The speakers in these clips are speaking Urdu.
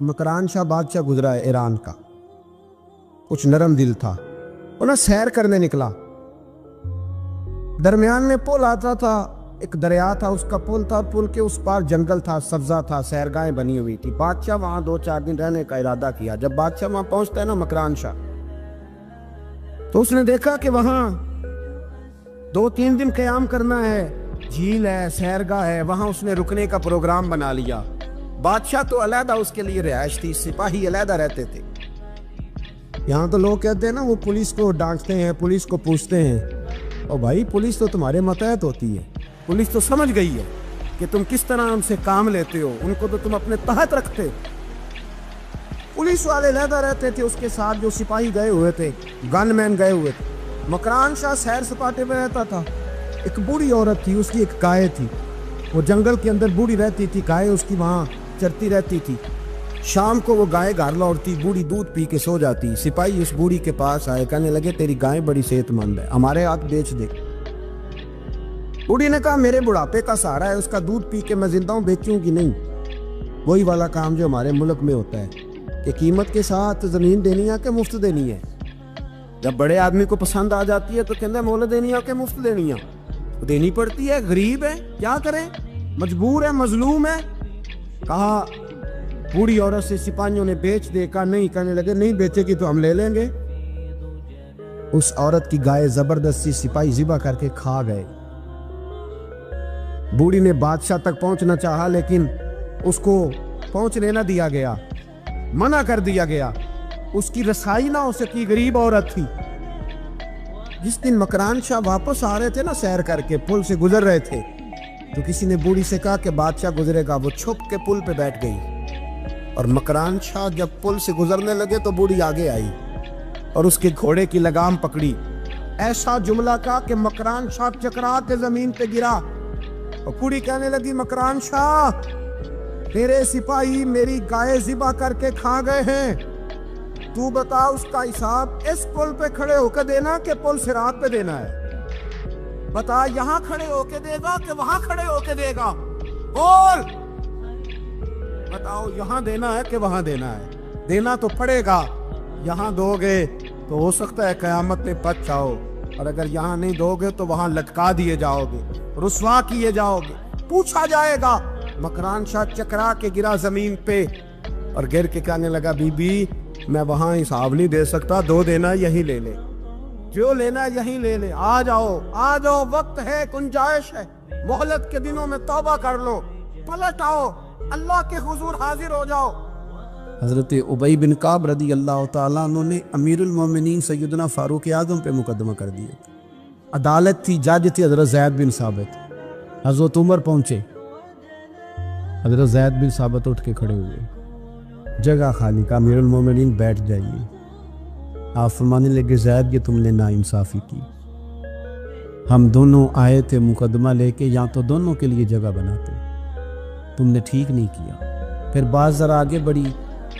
ایک مکران شاہ بادشاہ گزرا ہے ایران کا، کچھ نرم دل تھا، وہ نا سیر کرنے نکلا، درمیان میں پل آتا تھا، ایک دریا تھا، اس کا پل تھا، پل کے اس پار جنگل تھا، سبزہ تھا، سیرگاہیں بنی ہوئی تھی۔ بادشاہ وہاں 2-4 دن رہنے کا ارادہ کیا۔ جب بادشاہ وہاں پہنچتا ہے نا مکران شاہ، تو اس نے دیکھا کہ وہاں 2-3 دن قیام کرنا ہے، جھیل ہے، سیرگاہ ہے، وہاں اس نے رکنے کا پروگرام بنا لیا۔ بادشاہ تو علیحدہ اس کے لیے رہائش تھی، سپاہی علیحدہ رہتے تھے۔ یہاں تو لوگ کہتے ہیں نا وہ پولیس کو ڈانٹتے ہیں، پولیس کو پوچھتے ہیں، اور بھائی پولیس تو تمہارے ماتحت ہوتی ہے، پولیس تو سمجھ گئی ہے کہ تم کس طرح ان سے کام لیتے ہو، ان کو تو تم اپنے تحت رکھتے ہو۔ پولیس والے علیحدہ رہتے تھے، اس کے ساتھ جو سپاہی گئے ہوئے تھے، گن مین گئے ہوئے تھے۔ مکران شاہ سیر سپاٹے میں رہتا تھا۔ ایک بوڑھی عورت تھی، اس کی ایک گائے تھی، وہ جنگل کے اندر بوڑھی رہتی تھی، گائے اس کی وہاں چرتی رہتی تھی۔ شام کو وہ گائے گھر لوٹتی، بوڑھی دودھ پی کے سو جاتی۔ سپاہی اس بوڑھی کے پاس آئے، کہنے لگے تیری گائے بڑی صحت مند ہے، ہمارے ہاتھ بیچ دے۔ بوڑھی نے کہا میرے بڑھاپے کا سہارا ہے، اس کا دودھ پی کے میں زندہ ہوں، بیچوں گی نہیں۔ وہی والا کام جو ہمارے ملک میں ہوتا ہے کہ قیمت کے ساتھ زمین دینی ہے کہ مفت دینی ہے۔ جب بڑے آدمی کو پسند آ جاتی ہے تو کہتے ہیں مول دینی ہے کہ مفت دینی ہے، دینی پڑتی ہے، غریب ہے، کیا کریں، مجبور ہے، مظلوم ہے۔ کہا بوڑھی عورت سے سپاہیوں نے بیچ دے، کہا نہیں، کہنے لگے نہیں بیچے گی تو ہم لے لیں گے۔ اس عورت کی گائے زبردستی سپاہی ذبح کر کے کھا گئے۔ بوڑھی نے بادشاہ تک پہنچنا چاہا لیکن اس کو پہنچنے نہ دیا گیا، منع کر دیا گیا، اس کی رسائی نہ ہو سکی، غریب عورت تھی۔ جس دن مکران شاہ واپس آ رہے تھے نا، سیر کر کے پل سے گزر رہے تھے، تو کسی نے بوڑھی سے کہا کہ بادشاہ گزرے گا۔ وہ چھپ کے پل پہ بیٹھ گئی، اور مکران شاہ جب پل سے گزرنے لگے تو بوڑھی آگے آئی اور اس کے گھوڑے کی لگام پکڑی۔ ایسا جملہ کہا کہ مکران شاہ چکرا کے زمین پہ گرا، اور بوڑھی کہنے لگی مکران شاہ تیرے سپاہی میری گائے ذبح کر کے کھا گئے ہیں، تو بتا اس کا حساب اس پل پہ کھڑے ہو کے دینا کہ پل صراط پہ دینا ہے؟ بتا یہاں کھڑے ہو کے دے گا کہ وہاں کھڑے ہو کے دے گا؟ بول، بتاؤ یہاں دینا ہے کہ وہاں دینا ہے؟ دینا تو پڑے گا، یہاں دو گے تو ہو سکتا ہے قیامت میں بچ جاؤ، اور اگر یہاں نہیں دو گے تو وہاں لٹکا دیے جاؤ گے، رسوا کیے جاؤ گے، پوچھا جائے گا۔ مکران شاہ چکرا کے گرا زمین پہ اور گر کے کہنے لگا بی بی میں وہاں حساب نہیں دے سکتا، دو دینا یہی لے لے، جو لینا یہی لے لے، آ جاؤ آ جاؤ، وقت ہے، گنجائش ہے، مہلت کے دنوں میں توبہ کر لو، پلٹ آؤ، اللہ کے حضور حاضر ہو جاؤ۔ حضرت ابی بن کعب رضی اللہ تعالیٰ عنہ نے امیر المومنین سیدنا فاروق اعظم پہ مقدمہ کر دیا۔ عدالت تھی، جج تھی حضرت زید بن ثابت۔ حضرت عمر پہنچے، حضرت زید بن ثابت اٹھ کے کھڑے ہوئے، جگہ خالی، کا امیر المومنین بیٹھ جائیے۔ آپ فرمانے لگے زید یہ تم نے ناانصافی کی، ہم دونوں آئے تھے مقدمہ لے کے، یا تو دونوں کے لیے جگہ بناتے، تم نے ٹھیک نہیں کیا۔ پھر بات ذرا آگے بڑھی،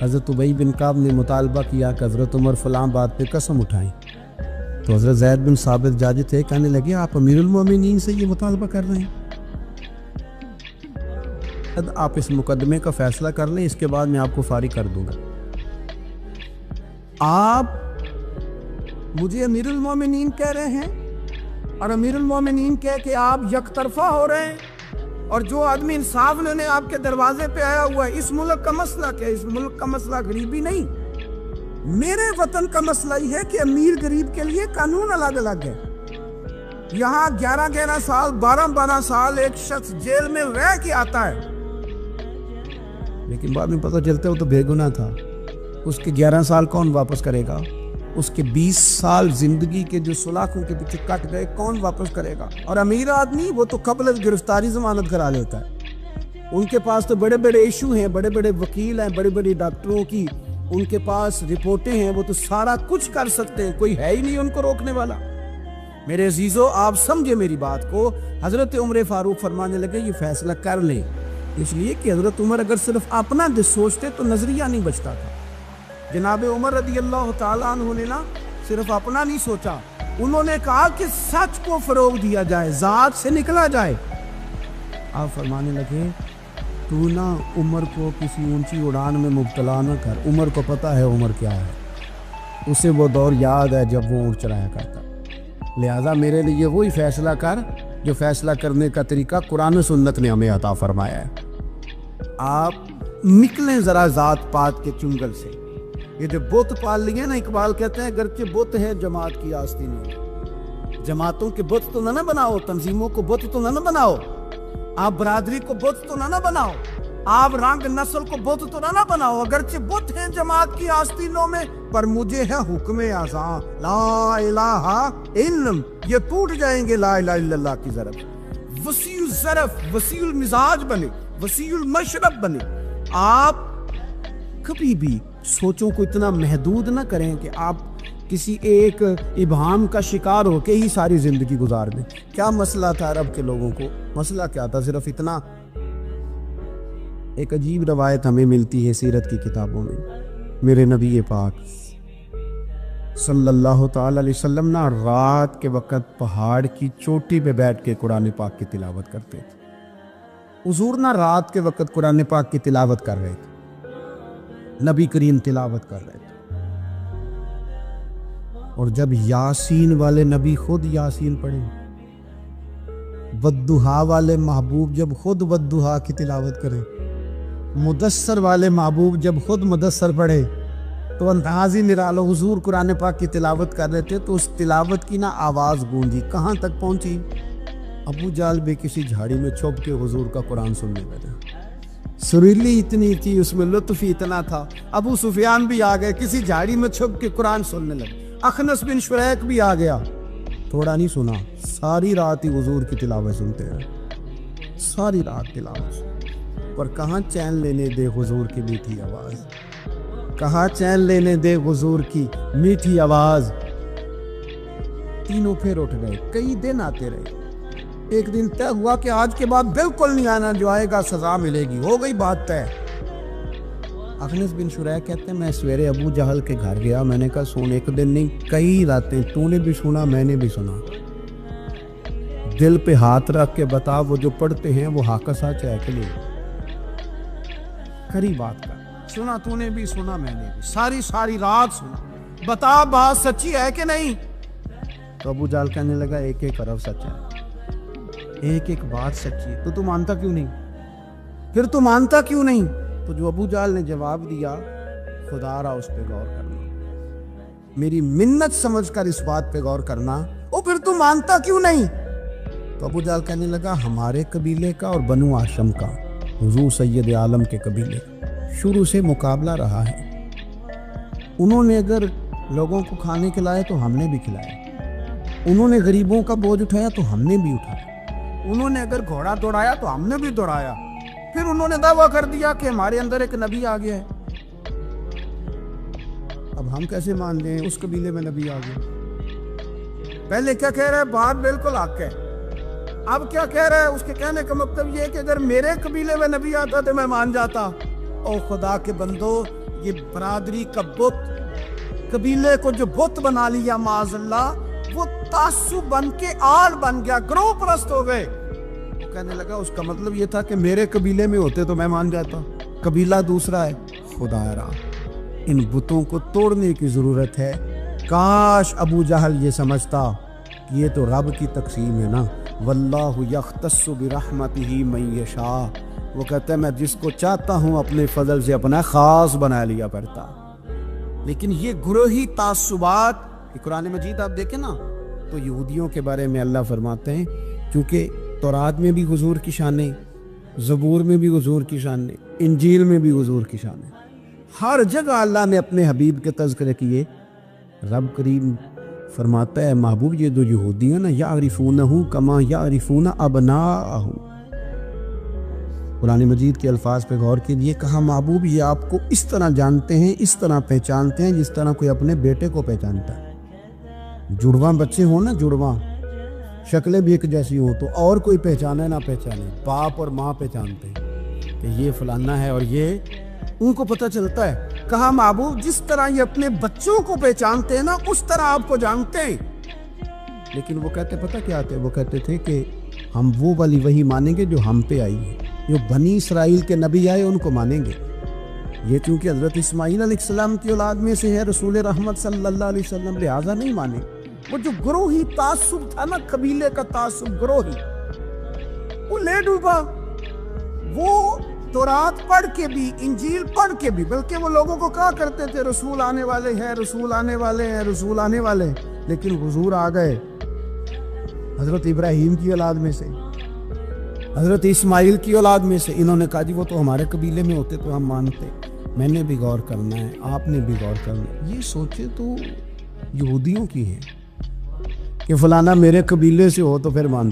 حضرت ابی بن کعب نے مطالبہ کیا کہ حضرت عمر فلاں بات پہ قسم اٹھائیں، تو حضرت زید بن ثابت جاج تھے، کہنے لگے آپ امیر المومنین سے یہ مطالبہ کر رہے ہیں، آپ اس مقدمے کا فیصلہ کر لیں، اس کے بعد میں آپ کو فارغ کر دوں گا۔ آپ مجھے امیر المومنین کہہ رہے ہیں، اور امیر المومنین کہہ کہ آپ یک طرفہ ہو رہے ہیں، اور جو آدمی انصاف لینے آپ کے دروازے پہ آیا ہوا ہے، اس ملک کا مسئلہ کیا ہے؟ اس ملک کا مسئلہ غریبی نہیں، میرے وطن کا مسئلہ یہ ہے کہ امیر غریب کے لیے قانون الگ الگ ہے۔ یہاں 11 سال 12 سال ایک شخص جیل میں رہ کے آتا ہے، لیکن بعد میں پتہ چلتا ہے وہ تو بے گناہ تھا، اس کے 11 سال کون واپس کرے گا؟ اس کے 20 سال زندگی کے جو سلاخوں کے پیچھے کٹ گئے کون واپس کرے گا؟ اور امیر آدمی وہ تو قبل از گرفتاری ضمانت کرا لیتا ہے، ان کے پاس تو بڑے بڑے ایشو ہیں، بڑے بڑے وکیل ہیں، بڑے بڑے ڈاکٹروں کی ان کے پاس رپورٹیں ہیں، وہ تو سارا کچھ کر سکتے ہیں، کوئی ہے ہی نہیں ان کو روکنے والا۔ میرے عزیزو آپ سمجھے میری بات کو، حضرت عمر فاروق فرمانے لگے یہ فیصلہ کر لیں، اس لیے کہ حضرت عمر اگر صرف اپنا سوچتے تو نظریہ نہیں بچتا تھا۔ جناب عمر رضی اللہ تعالیٰ عنہ نے نا صرف اپنا نہیں سوچا، انہوں نے کہا کہ سچ کو فروغ دیا جائے، ذات سے نکلا جائے۔ آپ فرمانے لگے تو نا عمر کو کسی اونچی اڑان میں مبتلا نہ کر. عمر کو پتہ ہے عمر کیا ہے, اسے وہ دور یاد ہے جب وہ اونٹ چلایا کرتا. لہذا میرے لیے وہی فیصلہ کر جو فیصلہ کرنے کا طریقہ قرآن و سنت نے ہمیں عطا فرمایا ہے. آپ نکلیں ذرا ذات پات کے چنگل سے. یہ جو بت پال لیے نا, اقبال کہتے ہیں گرچہ بت ہے جماعت کی آستین نہیں. جماعتوں کے بت تو نہ بناؤ, تنظیموں کو بت تو نہ بناؤ, آپ برادری کو بت تو نہ بناؤ, آپ رنگ نسل کو بت تو نہ بناؤ. اگرچہ بت ہیں جماعت کی آستینوں میں, پر مجھے ہے حکم اعظم لا الہ الا. یہ ٹوٹ جائیں گے لا الہ الا اللہ کی ضرب. وسیع الظرف, وسیع المزاج بنے, وسیع المشرب بنے. آپ کبھی بھی سوچوں کو اتنا محدود نہ کریں کہ آپ کسی ایک ابہام کا شکار ہو کے ہی ساری زندگی گزار دیں. کیا مسئلہ تھا عرب کے لوگوں کو؟ مسئلہ کیا تھا؟ صرف اتنا. ایک عجیب روایت ہمیں ملتی ہے سیرت کی کتابوں میں. میرے نبی پاک صلی اللہ تعالی علیہ وسلم نا رات کے وقت پہاڑ کی چوٹی پہ بیٹھ کے قرآن پاک کی تلاوت کرتے تھے. حضور نا رات کے وقت قرآن پاک کی تلاوت کر رہے تھے, نبی کریم تلاوت کر رہے تھے. اور جب یاسین والے نبی خود یاسین پڑھے, والضحیٰ والے محبوب جب خود والضحیٰ کی تلاوت کرے, مدثر والے محبوب جب خود مدثر پڑھے, تو انداز ہی نرالو. حضور قرآن پاک کی تلاوت کر رہے تھے تو اس تلاوت کی نا آواز گونجی. کہاں تک پہنچی؟ ابو جہل بھی کسی جھاڑی میں چھپ کے حضور کا قرآن سننے لگا. سریلی اتنی تھی, اس میں لطف اتنا تھا. ابو سفیان بھی آ گئے, کسی جھاڑی میں چھپ کے قرآن سننے لگے. اخنس بن شریک بھی آ گیا. تھوڑا نہیں سنا, ساری رات ہی حضور کی تلاوت سنتے رہے, ساری رات تلاوت. پر کہاں چین لینے دے حضور کی میٹھی آواز, کہاں چین لینے دے حضور کی میٹھی آواز. تینوں پھر اٹھ گئے. کئی دن آتے رہے. ایک دن طے ہوا کہ آج کے بعد بالکل نہیں آنا, جو آئے گا سزا ملے گی. ہو گئی بات طے. اخنس بن شریک کہتے ہیں میں سویرے ابو جہل کے گھر گیا. میں نے کہا سن, ایک دن نہیں کئی راتیں تو نے بھی سنا, میں نے بھی سنا. دل پہ ہاتھ رکھ کے بتا, وہ جو پڑھتے ہیں وہ حق سچ ہے کہ نہیں؟ کری بات کر. سنا تو نے بھی, سنا میں نے بھی, ساری رات سنا. بتا بات سچی ہے کہ نہیں؟ تو ابو جہل کہنے لگا ایک ایک حرف سچ ہے, ایک ایک بات سچی ہے. تو مانتا کیوں نہیں؟ پھر تو مانتا کیوں نہیں؟ تو جو ابو جہل نے جواب دیا, خدا را اس پہ غور کرنا, میری منت سمجھ کر اس بات پہ غور کرنا. او پھر تو مانتا کیوں نہیں؟ تو ابو جہل کہنے لگا ہمارے قبیلے کا اور بنو ہاشم کا, حضور سید عالم کے قبیلے شروع سے مقابلہ رہا ہے. انہوں نے اگر لوگوں کو کھانے کھلائے تو ہم نے بھی کھلایا, انہوں نے غریبوں کا بوجھ اٹھایا تو ہم نے بھی اٹھایا, انہوں نے اگر گھوڑا دوڑایا تو ہم نے بھی دوڑایا. پھر انہوں نے دعویٰ کر دیا کہ ہمارے اندر ایک نبی آ گیا ہے. اب ہم کیسے مان لیں اس قبیلے میں نبی آ گیا؟ پہلے کیا کہہ رہا ہے؟ بات بالکل حق ہے. اب کیا کہہ رہا ہے؟ اس کے کہنے کا مطلب یہ ہے کہ اگر میرے قبیلے میں نبی آتا تو میں مان جاتا. او خدا کے بندو, یہ برادری کا بت, قبیلے کو جو بت بنا لیا معاذ اللہ, وہ تعصب بن کے آڑ بن گیا, گروہ پرست ہو گئے. کہنے لگا اس کا مطلب یہ تھا کہ میرے قبیلے میں ہوتے تو میں مان جاتا, قبیلہ دوسرا ہے. خدا را, ان بتوں کو توڑنے کی ضرورت ہے. کاش ابو جہل یہ سمجھتا کہ یہ تو رب کی تقسیم ہے نا, واللہ یختص برحمتہ من یشاء. وہ کہتا ہے میں جس کو چاہتا ہوں اپنے فضل سے اپنا خاص بنا لیا کرتا. لیکن یہ گروہی تعصبات, قرآن مجید آپ دیکھیں نا تو یہودیوں کے بارے میں اللہ فرماتے ہیں, کیونکہ تورات میں بھی حضور کی شانیں, زبور میں بھی حضور کی شانیں, انجیل میں بھی حضور کی شانیں, ہر جگہ اللہ نے اپنے حبیب کے تذکرے کیے. رب کریم فرماتا ہے محبوب یہ جو یہودی ہیں نا, یعرفونہ کما یعرفون ابناءہم. قرآن مجید کے الفاظ پہ غور کیجئے, کہا محبوب یہ آپ کو اس طرح جانتے ہیں, اس طرح پہچانتے ہیں جس طرح کوئی اپنے بیٹے کو پہچانتا ہے. جڑواں بچے ہوں نا, جڑواں شکلیں بھی ایک جیسی ہوں تو اور کوئی پہچانے نہ پہچانے, باپ اور ماں پہچانتے ہیں کہ یہ فلانا ہے, اور یہ ان کو پتہ چلتا ہے. کہا محبوب جس طرح یہ اپنے بچوں کو پہچانتے ہیں نا, اس طرح آپ کو جانتے ہیں. لیکن وہ کہتے پتہ کیا آتے, وہ کہتے تھے کہ ہم وہ والی وحی مانیں گے جو ہم پہ آئی ہے, جو بنی اسرائیل کے نبی آئے ان کو مانیں گے. یہ چونکہ حضرت اسماعیل علیہ السلام کی اولاد میں سے ہے رسول رحمت صلی اللہ علیہ وسلم، لہٰذا نہیں مانیں. وہ جو گروہی تعصب تھا نا، قبیلے کا تعصب گروہی، وہ لے ڈوبا. وہ تورات پڑھ کے بھی، انجیل پڑھ کے بھی، بلکہ وہ لوگوں کو کہا کرتے تھے رسول آنے والے ہیں، رسول آنے والے ہیں، رسول آنے والے ہیں، لیکن حضور آ گئے حضرت ابراہیم کی اولاد میں سے، حضرت اسماعیل کی اولاد میں سے. انہوں نے کہا جی وہ تو ہمارے قبیلے میں ہوتے تو ہم مانتے. میں نے بھی غور کرنا ہے، آپ نے بھی غور کرنا ہے. یہ سوچے تو یہودیوں کی ہے کہ فلانا میرے قبیلے سے ہو تو پھر مانتا